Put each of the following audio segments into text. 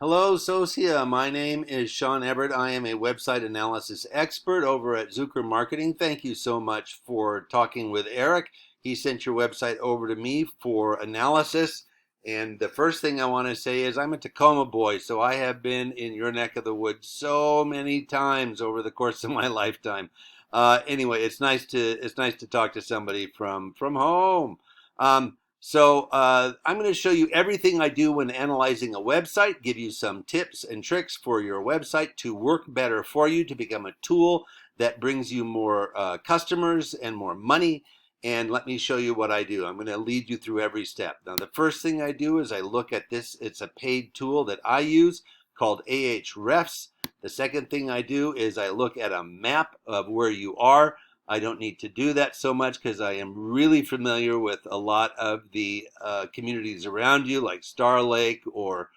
Hello, Socia. My name is Sean Everett. I am a website analysis expert over at Zucker Marketing. Thank you so much for talking with Eric. He sent your website over to me for analysis. And the first thing I want to say is I'm a Tacoma boy, so I have been in your neck of the woods so many times over the course of my lifetime. Anyway, it's nice to talk to somebody from home. I'm going to show you everything I do when analyzing a website, give you some tips and tricks for your website to work better for you, to become a tool that brings you more customers and more money. And let me show you what I do. I'm going to lead you through every step. Now, the first thing I do is I look at this. It's a paid tool that I use called Ahrefs. The second thing I do is I look at a map of where you are. I don't need to do that so much because I am really familiar with a lot of the communities around you, like Star Lake or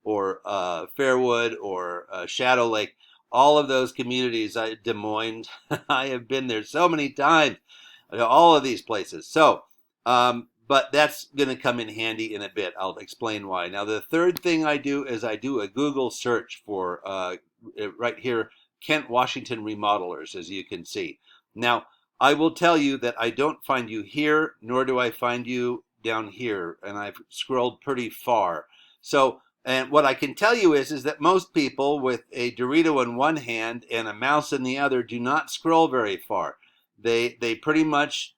Fairwood or Shadow Lake. All of those communities, Des Moines, I have been there so many times. All of these places. But that's going to come in handy in a bit. I'll explain why. Now, the third thing I do is I do a Google search for right here, Kent, Washington remodelers, as you can see. Now, I will tell you that I don't find you here, nor do I find you down here, and I've scrolled pretty far. And what I can tell you is that most people with a Dorito in one hand and a mouse in the other do not scroll very far. They pretty much,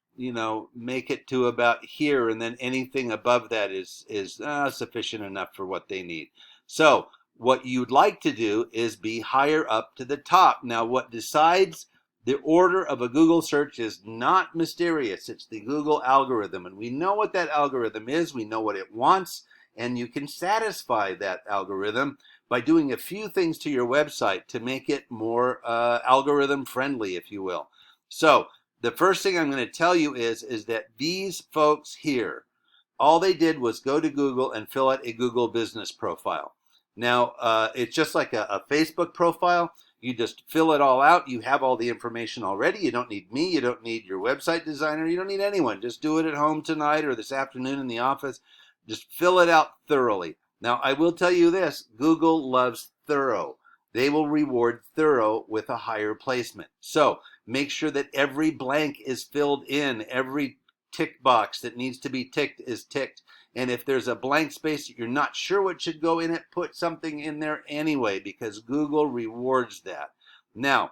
make it to about here, and then anything above that is sufficient enough for what they need. So what you'd like to do is be higher up to the top. Now, what decides the order of a Google search is not mysterious. It's the Google algorithm, and we know what that algorithm is. We know what it wants, and you can satisfy that algorithm by doing a few things to your website to make it more algorithm friendly, if you will. So the first thing I'm going to tell you is that these folks here, all they did was go to Google and fill out a Google business profile. Now, it's just like a Facebook profile. You just fill it all out. You have all the information already. You don't need me. You don't need your website designer. You don't need anyone. Just do it at home tonight or this afternoon in the office. Just fill it out thoroughly. Now, I will tell you this. Google loves thorough. They will reward thorough with a higher placement. So make sure that every blank is filled in. Every tick box that needs to be ticked is ticked. And if there's a blank space that you're not sure what should go in it, put something in there anyway, because Google rewards that. Now,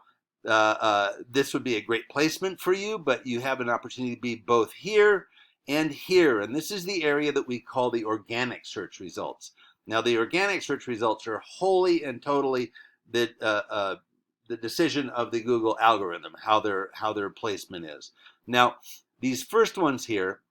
this would be a great placement for you, but you have an opportunity to be both here and here. And this is the area that we call the organic search results. Now, the organic search results are wholly and totally the decision of the Google algorithm, how their placement is. Now, these first ones here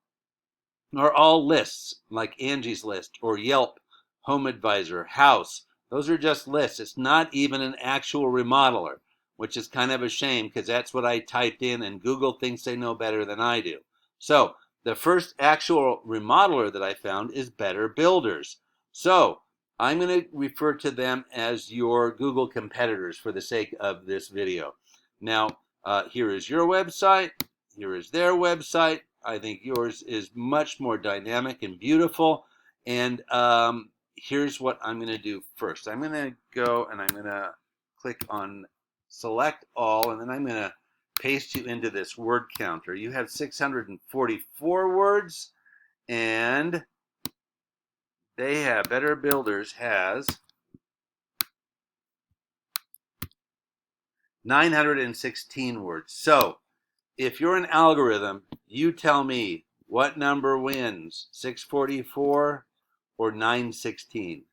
are all lists, like Angie's List or Yelp, Home Advisor, House. Those are just lists. It's not even an actual remodeler, which is kind of a shame because that's what I typed in, and Google thinks they know better than I do. So the first actual remodeler that I found is Better Builders. So I'm going to refer to them as your Google competitors for the sake of this video. Now, here is your website. Here is their website. I think yours is much more dynamic and beautiful. And here's what I'm going to do first. I'm going to go and I'm going to click on select all, and then I'm going to paste you into this word counter. You have 644 words, and they have, Better Builders has 916 words. So if you're an algorithm, you tell me what number wins, 644 or 916.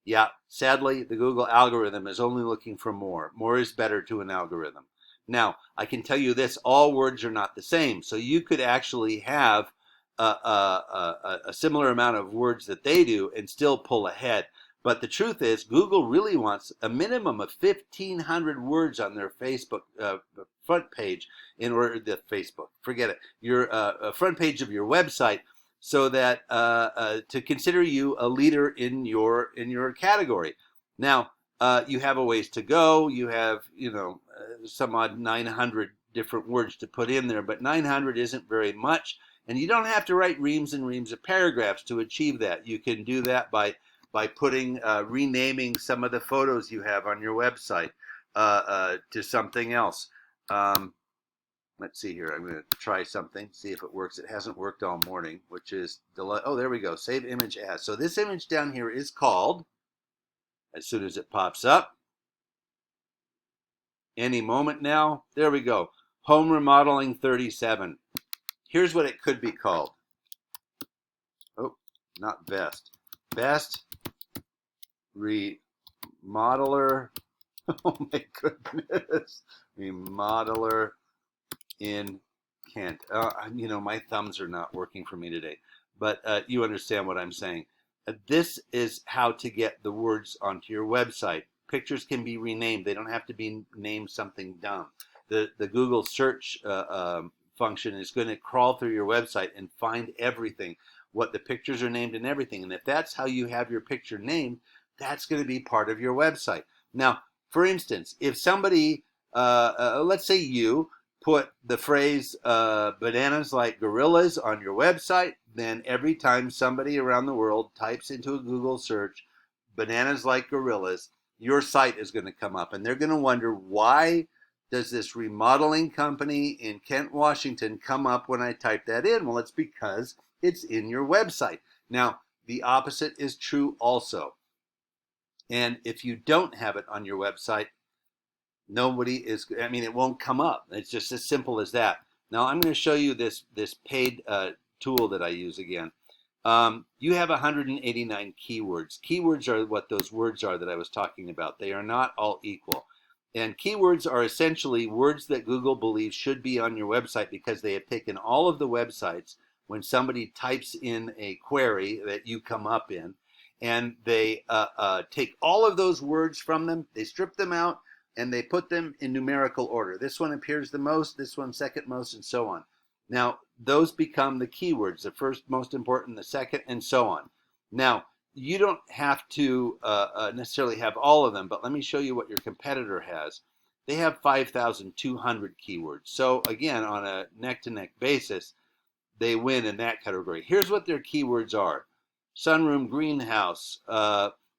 Yeah, sadly, the Google algorithm is only looking for more. More is better to an algorithm. Now, I can tell you this, all words are not the same. So you could actually have a similar amount of words that they do and still pull ahead. But the truth is, Google really wants a minimum of 1,500 words on their Facebook front page in order to forget it, your front page of your website, so that to consider you a leader in your category. Now, you have a ways to go. You have some odd 900 different words to put in there, but 900 isn't very much. And you don't have to write reams and reams of paragraphs to achieve that. You can do that by by putting renaming some of the photos you have on your website to something else. Let's see here. I'm going to try something, see if it works. It hasn't worked all morning, which is delete. Oh, there we go. Save image as. So this image down here is called, as soon as it pops up, any moment now, there we go. Home Remodeling 37. Here's what it could be called. Oh, not best. Best Remodeler. Oh my goodness. Remodeler in Kent. My thumbs are not working for me today, but you understand what I'm saying. This is how to get the words onto your website. Pictures can be renamed. They don't have to be named something dumb. The Google search function is going to crawl through your website and find everything, what the pictures are named and everything. And if that's how you have your picture named, that's going to be part of your website. Now, for instance, if somebody, let's say you put the phrase bananas like gorillas on your website, then every time somebody around the world types into a Google search bananas like gorillas, your site is going to come up, and they're going to wonder, why does this remodeling company in Kent, Washington come up when I type that in? Well, it's because it's in your website. Now, the opposite is true also. And if you don't have it on your website, it won't come up. It's just as simple as that. Now, I'm going to show you this paid tool that I use again. You have 189 keywords. Keywords are what those words are that I was talking about. They are not all equal. And keywords are essentially words that Google believes should be on your website, because they have taken all of the websites when somebody types in a query that you come up in, and they take all of those words from them, they strip them out, and they put them in numerical order. This one appears the most, this one second most, and so on. Now, those become the keywords, the first most important, the second, and so on. Now, you don't have to necessarily have all of them, but let me show you what your competitor has. They have 5,200 keywords. So again, on a neck-to-neck basis, they win in that category. Here's what their keywords are. Sunroom, greenhouse,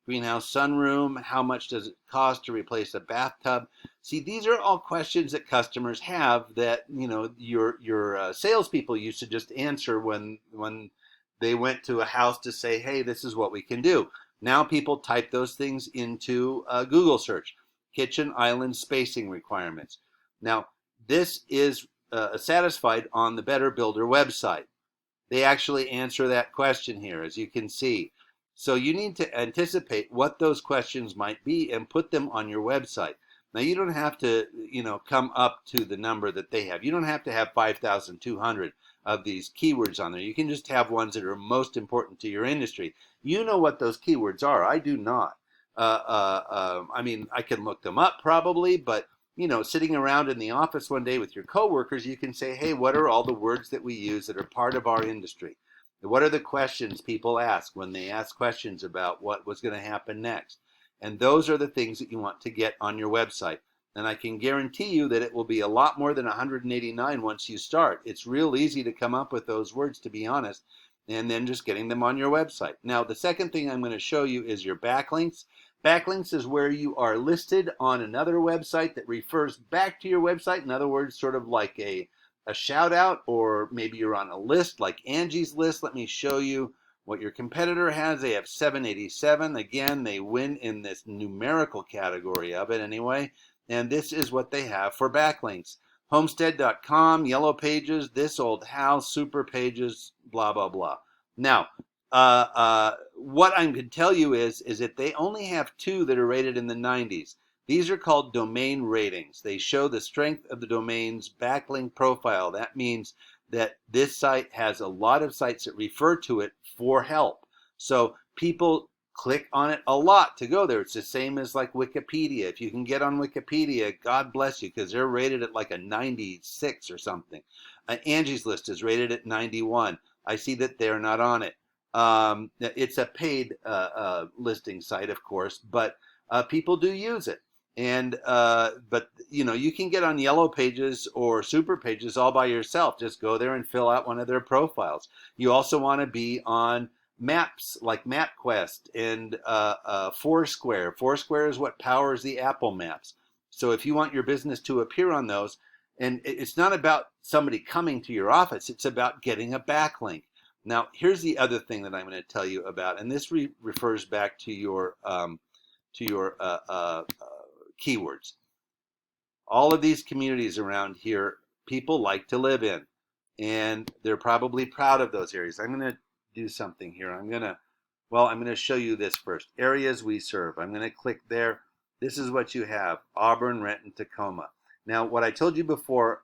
greenhouse, sunroom, how much does it cost to replace a bathtub? See, these are all questions that customers have that, your salespeople used to just answer when they went to a house to say, hey, this is what we can do. Now people type those things into Google search. Kitchen island spacing requirements. Now, this is satisfied on the Better Builder website. They actually answer that question here, as you can see. So you need to anticipate what those questions might be and put them on your website. Now, you don't have to, come up to the number that they have. You don't have to have 5,200 of these keywords on there. You can just have ones that are most important to your industry. You know what those keywords are. I do not. I can look them up probably, but sitting around in the office one day with your coworkers, you can say, hey, what are all the words that we use that are part of our industry? What are the questions people ask when they ask questions about what was going to happen next? And those are the things that you want to get on your website. And I can guarantee you that it will be a lot more than 189 once you start. It's real easy to come up with those words, to be honest, and then just getting them on your website. Now, the second thing I'm going to show you is your backlinks. Backlinks is where you are listed on another website that refers back to your website. In other words, sort of like a shout out, or maybe you're on a list like Angie's List. Let me show you what your competitor has. They have 787. Again, they win in this numerical category of it anyway. And this is what they have for backlinks. Homestead.com, Yellow Pages, This Old House, Super Pages, blah, blah, blah. Now, what I can tell you is that they only have 2 that are rated in the 90s. These are called domain ratings. They show the strength of the domain's backlink profile. That means that this site has a lot of sites that refer to it for help. So people click on it a lot to go there. It's the same as like Wikipedia. If you can get on Wikipedia, God bless you, because they're rated at like a 96 or something. Angie's List is rated at 91. I see that they're not on it. It's a paid listing site, of course, but people do use it. And but you can get on Yellow Pages or Super Pages all by yourself. Just go there and fill out one of their profiles. You also want to be on maps like MapQuest and Foursquare. Foursquare is what powers the Apple Maps. So if you want your business to appear on those, and it's not about somebody coming to your office, it's about getting a backlink. Now, here's the other thing that I'm going to tell you about, and this refers back to your keywords. All of these communities around here, people like to live in, and they're probably proud of those areas. I'm going to do something here. I'm going to show you this first. Areas we serve. I'm going to click there. This is what you have: Auburn, Renton, Tacoma. Now, what I told you before,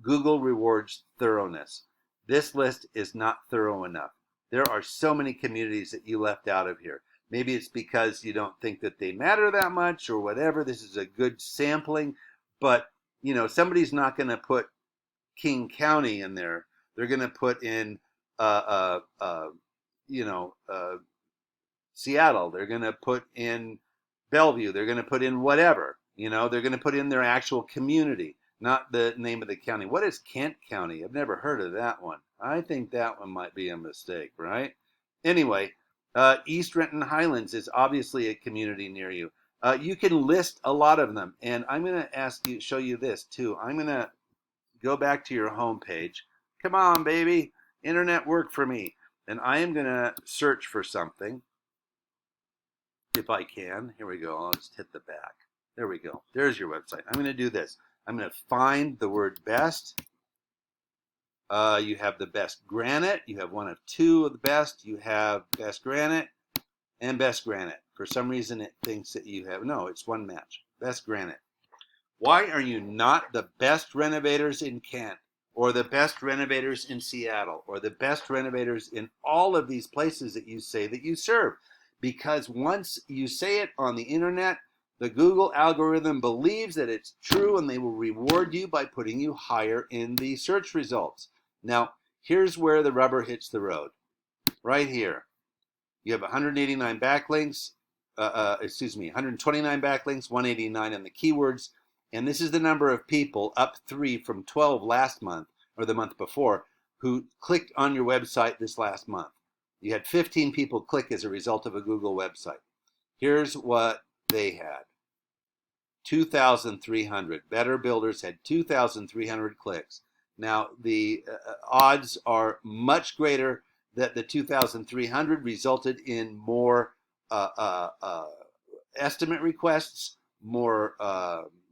Google rewards thoroughness. This list is not thorough enough. There are so many communities that you left out of here. Maybe it's because you don't think that they matter that much or whatever. This is a good sampling, but somebody's not going to put King County in there. They're going to put in Seattle. They're going to put in Bellevue. They're going to put in whatever. They're going to put in their actual community, not the name of the county. What is Kent County? I've never heard of that one. I think that one might be a mistake, right? Anyway, East Renton Highlands is obviously a community near you. You can list a lot of them, and I'm going to show you this too. I'm going to go back to your home page. Come on, baby. Internet, work for me. And I am going to search for something, if I can. Here we go. I'll just hit the back. There we go. There's your website. I'm going to do this. I'm going to find the word best. You have the best granite. You have one of two of the best. You have best granite and best granite. For some reason, it thinks that you have, no, it's one match. Best granite. Why are you not the best renovators in Kent, or the best renovators in Seattle, or the best renovators in all of these places that you say that you serve? Because once you say it on the internet, the Google algorithm believes that it's true, and they will reward you by putting you higher in the search results. Now, here's where the rubber hits the road. Right here. You have 189 backlinks, 129 backlinks, 189 in the keywords, and this is the number of people, up 3 from 12 last month, or the month before, who clicked on your website this last month. You had 15 people click as a result of a Google website. Here's what they had. 2,300. Better Builders had 2,300 clicks. Now, the odds are much greater that the 2,300 resulted in more estimate requests, more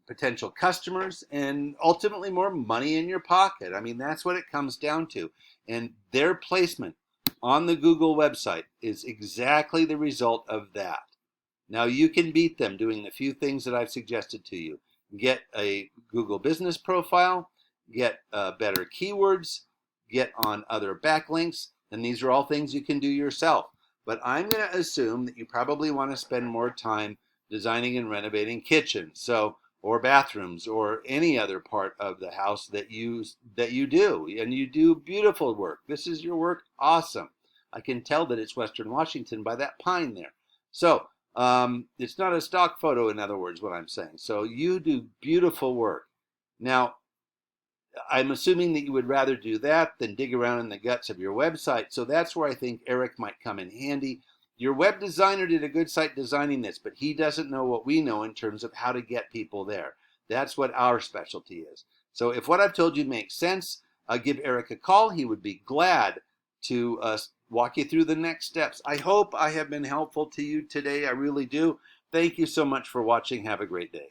potential customers, and ultimately more money in your pocket. I mean, that's what it comes down to. And their placement on the Google website is exactly the result of that. Now, you can beat them doing the few things that I've suggested to you. Get a Google business profile, get better keywords, get on other backlinks, and these are all things you can do yourself. But I'm going to assume that you probably want to spend more time designing and renovating kitchens, or bathrooms, or any other part of the house that you do, and you do beautiful work. This is your work, awesome. I can tell that it's Western Washington by that pine there. So it's not a stock photo, in other words, what I'm saying. So you do beautiful work. Now, I'm assuming that you would rather do that than dig around in the guts of your website. So that's where I think Eric might come in handy. Your web designer did a good site designing this, but he doesn't know what we know in terms of how to get people there. That's what our specialty is. So if what I've told you makes sense, give Eric a call. He would be glad to walk you through the next steps. I hope I have been helpful to you today. I really do. Thank you so much for watching. Have a great day.